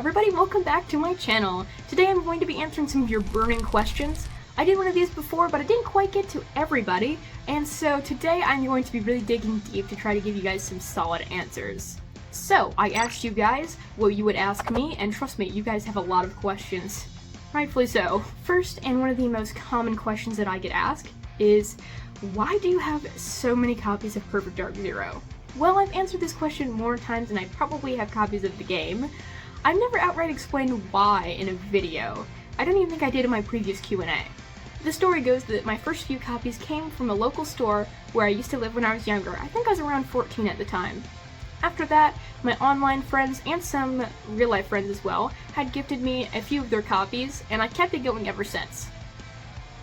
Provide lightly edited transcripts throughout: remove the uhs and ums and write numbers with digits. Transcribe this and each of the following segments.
everybody, welcome back to my channel. Today I'm going to be answering some of your burning questions. I did one of these before, but I didn't quite get to everybody, and so today I'm going to be really digging deep to try to give you guys some solid answers. So, I asked you guys what you would ask me, and trust me, you guys have a lot of questions. Rightfully so. First, and one of the most common questions that I get asked is, why do you have so many copies of Perfect Dark Zero? Well, I've answered this question more times than I probably have copies of the game. I've never outright explained why in a video. I don't even think I did in my previous Q&A. The story goes that my first few copies came from a local store where I used to live when I was younger. I think I was around 14 at the time. After that, my online friends and some real-life friends as well had gifted me a few of their copies, and I kept it going ever since.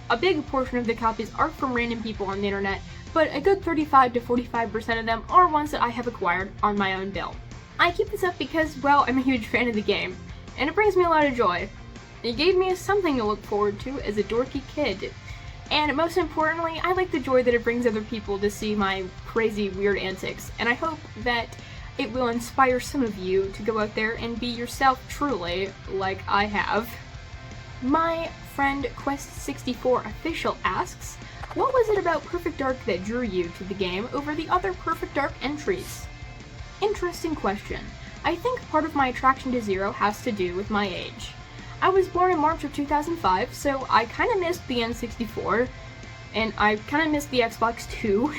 A big portion of the copies are from random people on the internet, but a good 35 to 45% of them are ones that I have acquired on my own bill. I keep this up because, well, I'm a huge fan of the game, and it brings me a lot of joy. It gave me something to look forward to as a dorky kid. And most importantly, I like the joy that it brings other people to see my crazy, weird antics, and I hope that it will inspire some of you to go out there and be yourself truly, like I have. My friend Quest64 Official asks, what was it about Perfect Dark that drew you to the game over the other Perfect Dark entries? Interesting question. I think part of my attraction to Zero has to do with my age. I was born in March of 2005, so I kinda missed the N64, and I kinda missed the Xbox too,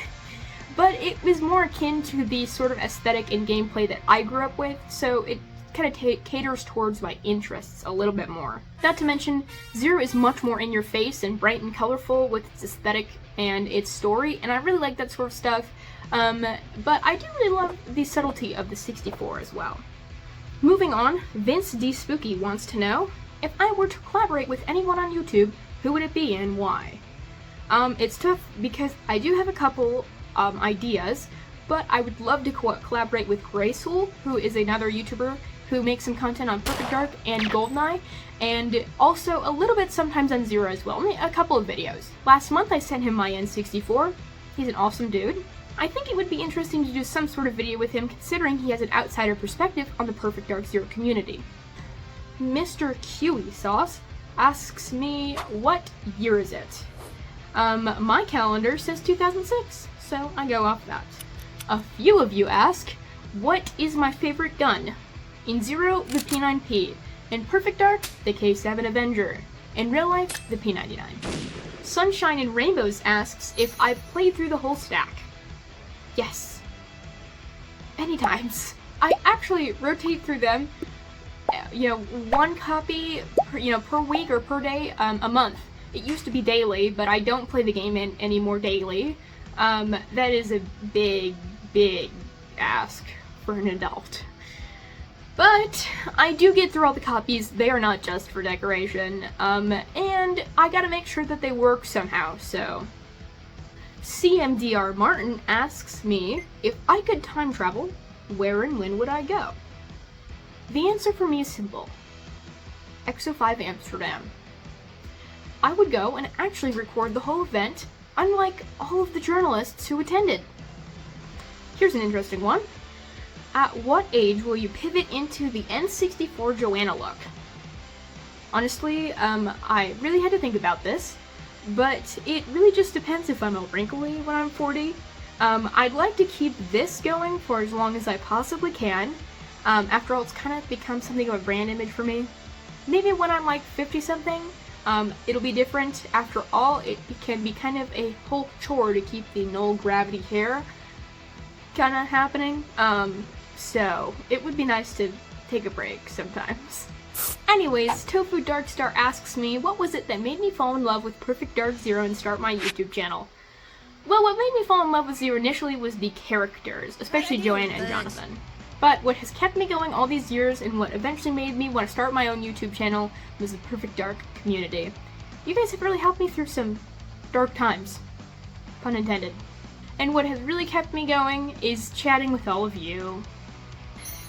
but it was more akin to the sort of aesthetic and gameplay that I grew up with, so it kinda caters towards my interests a little bit more. Not to mention, Zero is much more in your face and bright and colorful with its aesthetic and its story, and I really like that sort of stuff, but I do really love the subtlety of the 64 as well. Moving on, Vince D. Spooky wants to know, if I were to collaborate with anyone on YouTube, who would it be and why? It's tough because I do have a couple ideas, but I would love to collaborate with Graysoul, who is another YouTuber who makes some content on Perfect Dark and GoldenEye, and also a little bit sometimes on Zero as well, only a couple of videos. Last month I sent him my N64. He's an awesome dude. I think it would be interesting to do some sort of video with him considering he has an outsider perspective on the Perfect Dark Zero community. Mr. Kiwi Sauce asks me, what year is it? My calendar says 2006, so I go off that. A few of you ask, what is my favorite gun? In Zero, the P9P. In Perfect Dark, the K7 Avenger. In real life, the P99. Sunshine and Rainbows asks if I've played through the whole stack. Yes. Many times. I actually rotate through them, one copy per week or per day, a month. It used to be daily, but I don't play the game anymore daily. That is a big ask for an adult. But I do get through all the copies. They are not just for decoration, and I gotta make sure that they work somehow, so. CMDR Martin asks me, if I could time travel, where and when would I go? The answer for me is simple. XO5 Amsterdam. I would go and actually record the whole event, unlike all of the journalists who attended. Here's an interesting one. At what age will you pivot into the N64 Joanna look? Honestly, I really had to think about this, but it really just depends if I'm all wrinkly when I'm 40. I'd like to keep this going for as long as I possibly can. After all, it's kind of become something of a brand image for me. Maybe when I'm like 50-something, it'll be different. After all, it can be kind of a whole chore to keep the null gravity hair kind of happening. So it would be nice to take a break sometimes. Anyways, Tofu Darkstar asks me, what was it that made me fall in love with Perfect Dark Zero and start my YouTube channel? Well, what made me fall in love with Zero initially was the characters, especially Joanna and Jonathan. But what has kept me going all these years and what eventually made me want to start my own YouTube channel was the Perfect Dark community. You guys have really helped me through some dark times. Pun intended. And what has really kept me going is chatting with all of you.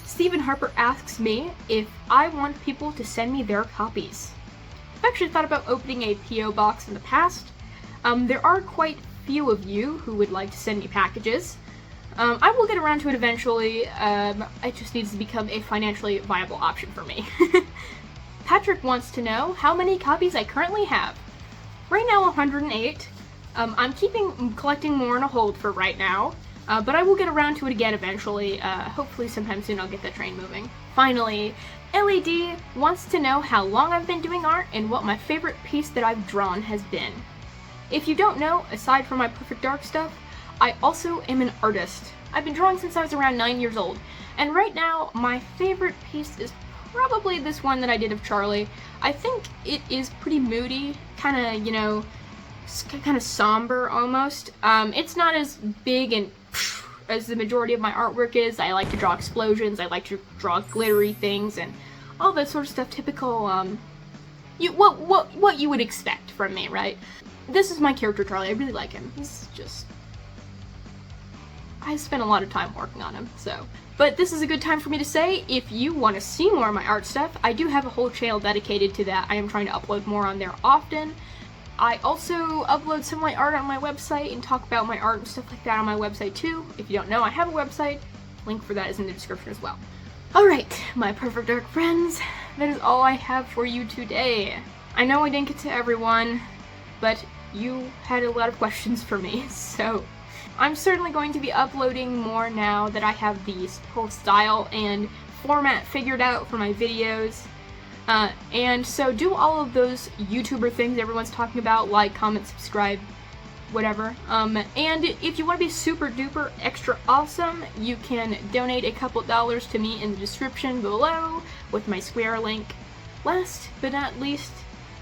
Stephen Harper asks me if I want people to send me their copies. I've actually thought about opening a P.O. box in the past. There are quite few of you who would like to send me packages. I will get around to it eventually. It just needs to become a financially viable option for me. Patrick wants to know how many copies I currently have. Right now, 108. I'm collecting more on a hold for right now, but I will get around to it again eventually. Hopefully sometime soon I'll get the train moving. Finally, LED wants to know how long I've been doing art and what my favorite piece that I've drawn has been. If you don't know, aside from my Perfect Dark stuff, I also am an artist. I've been drawing since I was around 9 years old, and right now my favorite piece is probably this one that I did of Charlie. I think it is pretty moody, kind of, you know, kind of somber almost. It's not as big and as the majority of my artwork is. I like to draw explosions, I like to draw glittery things, and all that sort of stuff. Typical, what you would expect from me, right? This is my character, Charlie. I really like him. He's just... I spent a lot of time working on him, so. But this is a good time for me to say, if you want to see more of my art stuff, I do have a whole channel dedicated to that. I am trying to upload more on there often. I also upload some of my art on my website and talk about my art and stuff like that on my website too. If you don't know, I have a website. Link for that is in the description as well. Alright, my Perfect Dark friends, that is all I have for you today. I know I didn't get to everyone, but you had a lot of questions for me, so I'm certainly going to be uploading more now that I have the whole style and format figured out for my videos. And so do all of those YouTuber things everyone's talking about, like, comment, subscribe, whatever. And if you want to be super duper extra awesome, you can donate a couple dollars to me in the description below with my Square link. Last but not least,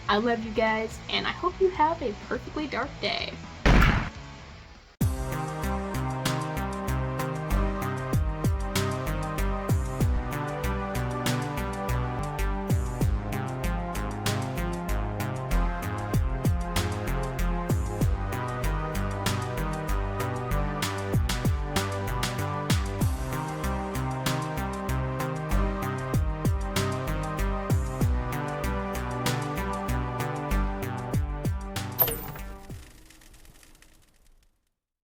I love you guys, and I hope you have a perfectly dark day.